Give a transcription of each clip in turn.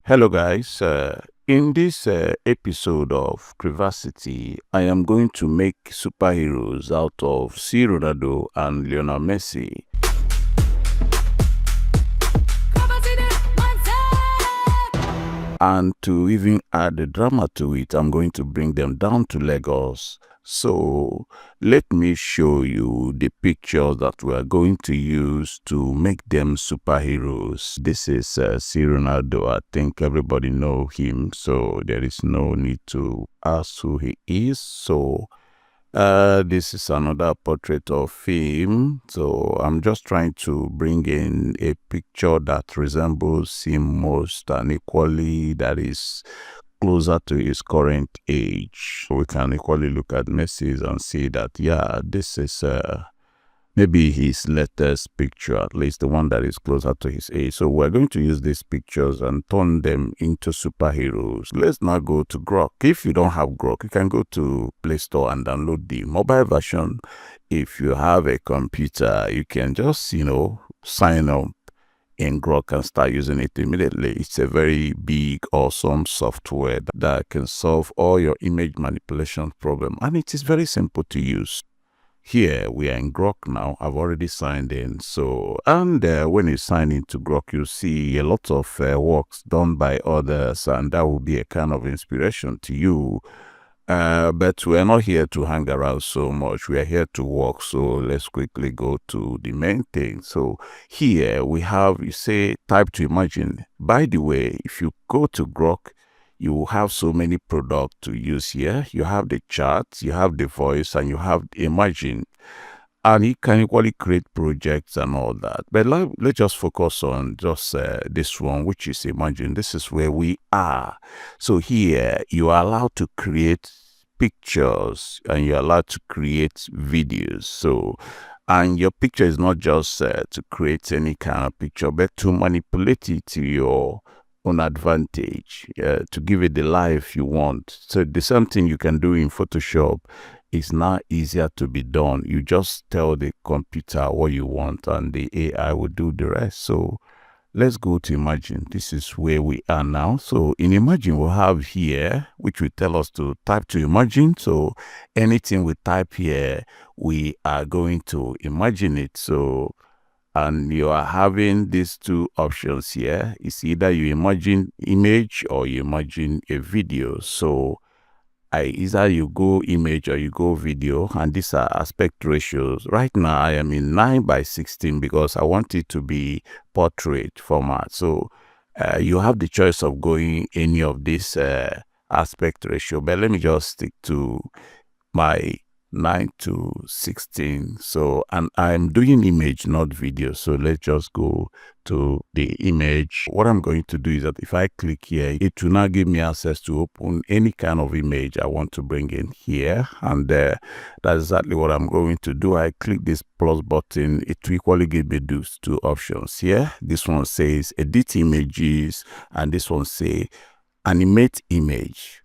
Hello guys, in this episode of Crivacity, I am going to make superheroes out of Ronaldo and Lionel Messi. And to even add the drama to it, I'm going to bring them down to Lagos. So let me show you the pictures that we are going to use to make them superheroes. This is Ronaldo. I think everybody know him, so there is no need to ask who he is. So this is another portrait of him. So I'm just trying to bring in a picture that resembles him most and equally that is closer to his current age. So we can equally look at Messi's and see that, yeah, this is maybe his latest picture, at least the one that is closer to his age. So we're going to use these pictures and turn them into superheroes. Let's now go to Grok. If you don't have Grok, you can go to Play Store and download the mobile version. If you have a computer, you can just, sign up in Grok and start using it immediately. It's a very big, awesome software that can solve all your image manipulation problem, and it is very simple to use. Here we are in Grok now. I've already signed in. When you sign into Grok, you see a lot of works done by others, and that will be a kind of inspiration to you. But we're not here to hang around so much. We are here to work. So let's quickly go to the main thing. So here we have, you say, type to imagine. By the way, if you go to Grok, you have so many products to use here. You have the chat, you have the voice, and you have imagine. And you can equally create projects and all that. But let's just focus on just this one, which is imagine. This is where we are. So here you are allowed to create pictures and you're allowed to create videos. So, and your picture is not just to create any kind of picture, but to manipulate it to your own advantage, to give it the life you want. So the same thing you can do in Photoshop is now easier to be done. You just tell the computer what you want and the AI will do the rest. So let's go to Imagine. This is where we are now. So in Imagine, we'll have here, which will tell us to type to Imagine. So anything we type here, we are going to imagine it. So, and you are having these two options here. It's either you imagine image or you imagine a video. So either you go image or you go video, and these are aspect ratios. Right now I am in 9:16 because I want it to be portrait format. So you have the choice of going any of this aspect ratio, but let me just stick to my 9:16. So, and I'm doing image, not video. So let's just go to the image. What I'm going to do is that if I click here, it will now give me access to open any kind of image I want to bring in here. And that's exactly what I'm going to do. I click this plus button. It will equally give me those two options here. This one says edit images, and this one say animate image.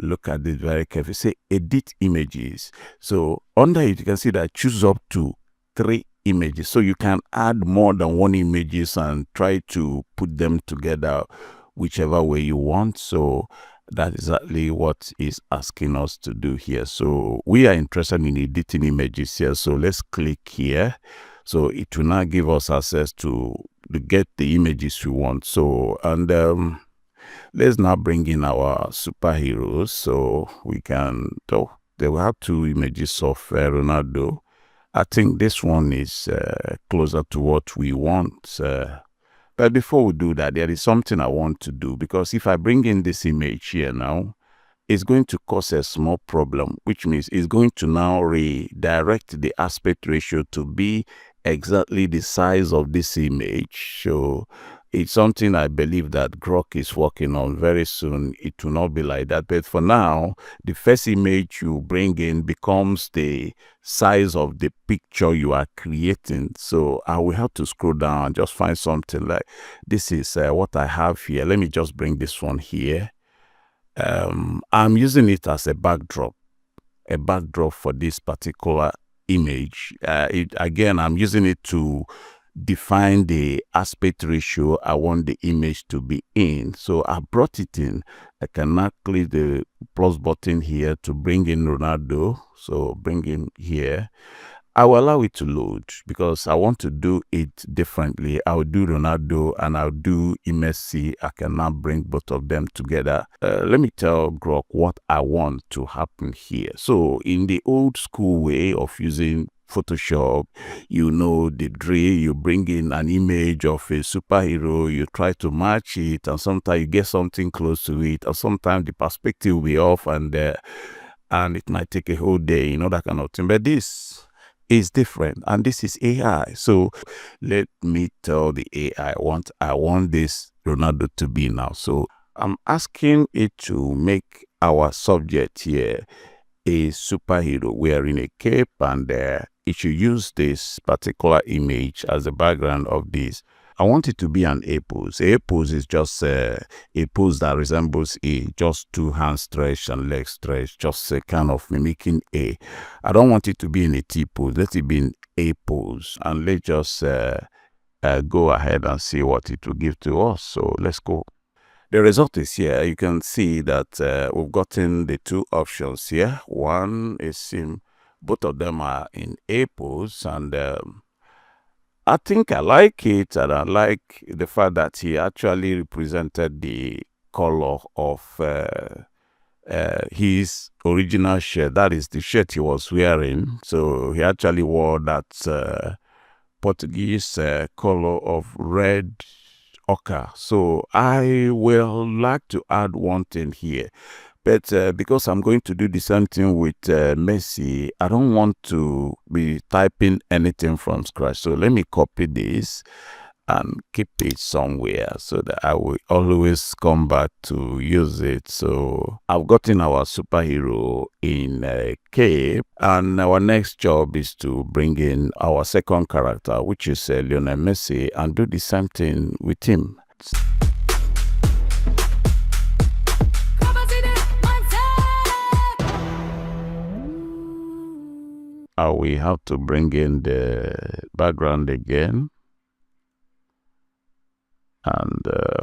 Look at this very carefully. Say edit images. So under it, you can see that choose up to 3 images. So you can add more than 1 images and try to put them together whichever way you want. So that is exactly what is asking us to do here. So we are interested in editing images here. So let's click here. So it will now give us access to get the images we want. So, and let's now bring in our superheroes. So we can, they will have 2 images of Ronaldo. I think this one is closer to what we want. But before we do that, there is something I want to do, because if I bring in this image here now, it's going to cause a small problem, which means it's going to now redirect the aspect ratio to be exactly the size of this image. So it's something I believe that Grok is working on. Very soon it will not be like that, but for now the first image you bring in becomes the size of the picture you are creating. So I will have to scroll down and just find something like this is what I have here. Let me just bring this one here. I'm using it as a backdrop for this particular image. Again, I'm using it to define the aspect ratio I want the image to be in. So I brought it in. I can now click the plus button here to bring in Ronaldo. So bring him here. I will allow it to load because I want to do it differently. I'll do Ronaldo and I'll do Messi. I can now bring both of them together. Let me tell Grok what I want to happen here. So in the old school way of using Photoshop, you know the drill. You bring in an image of a superhero, you try to match it, and sometimes you get something close to it, or sometimes the perspective will be off, and it might take a whole day, that kind of thing. But this is different, and this is AI. So let me tell the AI what I want this Ronaldo to be now. So I'm asking it to make our subject here a superhero wearing a cape, and it should use this particular image as the background of this. I want it to be an A pose. A pose is just a pose that resembles A, just two hands stretched and legs stretched, just a kind of mimicking A. I don't want it to be in a T pose. Let it be in A pose, and let's just go ahead and see what it will give to us. So let's go. The result is here. You can see that we've gotten the two options here. One is both of them are in A pose, and I think I like it, and I like the fact that he actually represented the color of his original shirt. That is the shirt he was wearing. So he actually wore that Portuguese color of red ochre. So I will like to add one thing here. But because I'm going to do the same thing with Messi, I don't want to be typing anything from scratch. So let me copy this and keep it somewhere so that I will always come back to use it. So I've gotten our superhero in a cape, and our next job is to bring in our second character, which is Lionel Messi, and do the same thing with him. We have to bring in the background again and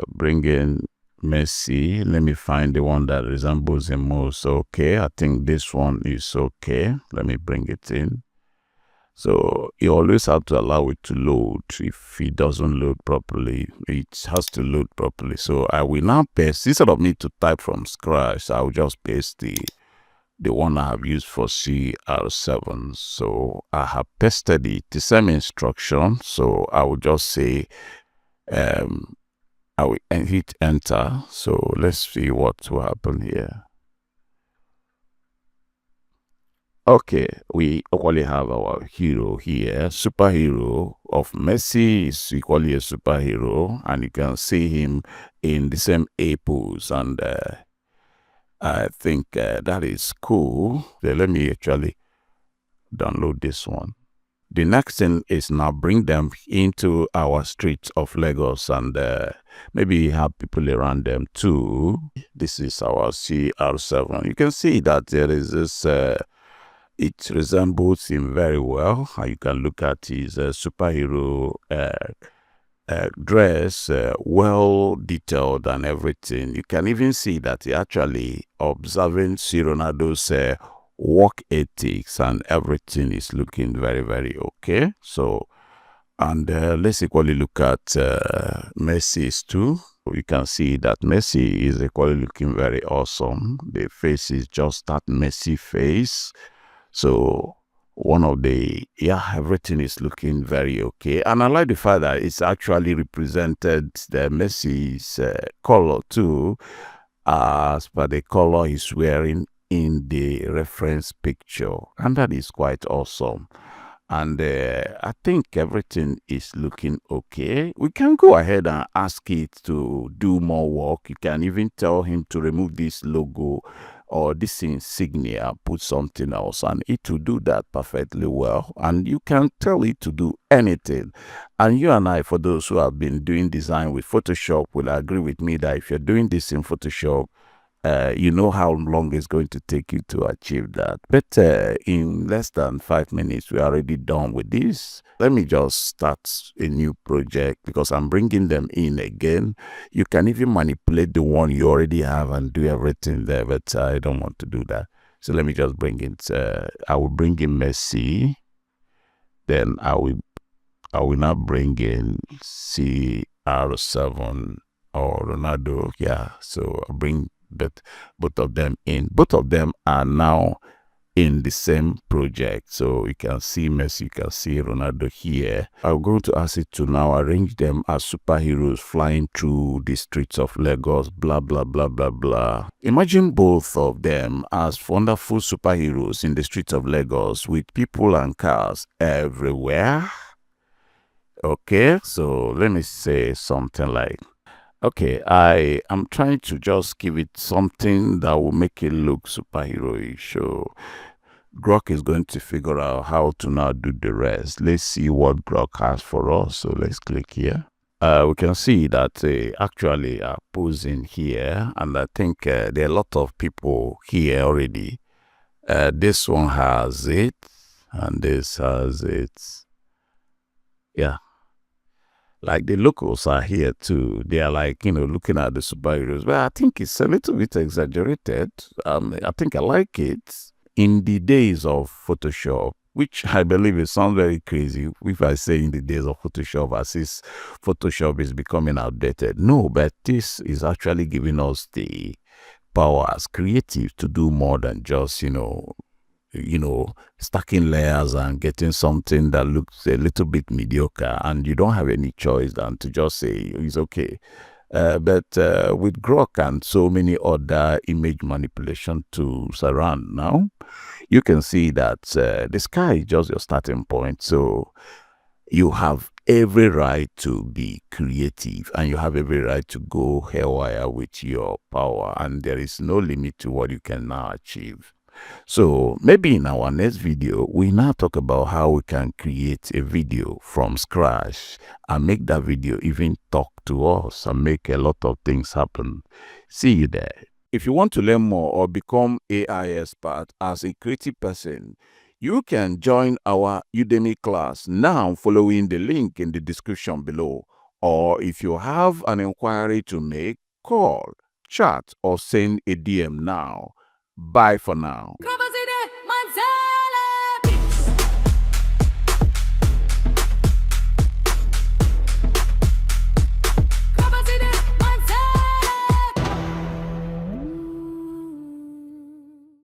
bring in Messi. Let me find the one that resembles him most. Okay, I think this one is okay. Let me bring it in. So you always have to allow it to load. If it doesn't load properly, it has to load properly. So I will now paste, instead of me to type from scratch, I will just paste the one I have used for CR7. So I have pasted it, the same instruction. So I will just say, I will hit enter. So let's see what will happen here. Okay, we equally have our hero here. Superhero of Messi is equally a superhero, and you can see him in the same A pose, and I think that is cool. So let me actually download this one. The next thing is now bring them into our streets of Lagos, and maybe have people around them too. This is our CR7. You can see that there is this, it resembles him very well. You can look at his superhero dress, well detailed and everything. You can even see that he actually observing Ronaldo's work ethics, and everything is looking very, very okay. So, and let's equally look at Messi's too. You can see that Messi is equally looking very awesome. The face is just that Messi face. So one of the, everything is looking very okay. And I like the fact that it's actually represented the Messi's color too, as per the color he's wearing in the reference picture. And that is quite awesome. And I think everything is looking okay. We can go ahead and ask it to do more work. You can even tell him to remove this logo or this insignia, put something else, and it will do that perfectly well. And you can tell it to do anything. And you and I, for those who have been doing design with Photoshop, will agree with me that if you're doing this in Photoshop, You know how long it's going to take you to achieve that. But in less than 5 minutes, we're already done with this. Let me just start a new project because I'm bringing them in again. You can even manipulate the one you already have and do everything there, but I don't want to do that. So let me just bring it. I will bring in Messi. Then I will now bring in CR7 or Ronaldo. Yeah, so I'll bring both of them in. Both of them are now in the same project. So you can see Messi, you can see Ronaldo here. I'm going to ask it to now arrange them as superheroes flying through the streets of Lagos, blah, blah, blah, blah, blah. Imagine both of them as wonderful superheroes in the streets of Lagos with people and cars everywhere. Okay, so let me say something like, okay, I am trying to just give it something that will make it look superhero-ish. So Grok is going to figure out how to now do the rest. Let's see what Grok has for us. So let's click here. We can see that actually are posing here, and I think there are a lot of people here already. This one has it, and this has it. Yeah. Like the locals are here too. They are like, looking at the superheroes. But I think it's a little bit exaggerated. I think I like it. In the days of Photoshop, which I believe it sounds very crazy if I say in the days of Photoshop as if Photoshop is becoming outdated. No, but this is actually giving us the power as creatives to do more than just, stacking layers and getting something that looks a little bit mediocre, and you don't have any choice than to just say it's okay. But with Grok and so many other image manipulation tools around now, you can see that the sky is just your starting point. So you have every right to be creative, and you have every right to go haywire with your power, and there is no limit to what you can now achieve. So maybe in our next video, we now talk about how we can create a video from scratch and make that video even talk to us and make a lot of things happen. See you there. If you want to learn more or become AI expert as a creative person, you can join our Udemy class now following the link in the description below. Or if you have an inquiry to make, call, chat, or send a DM now. Bye for now.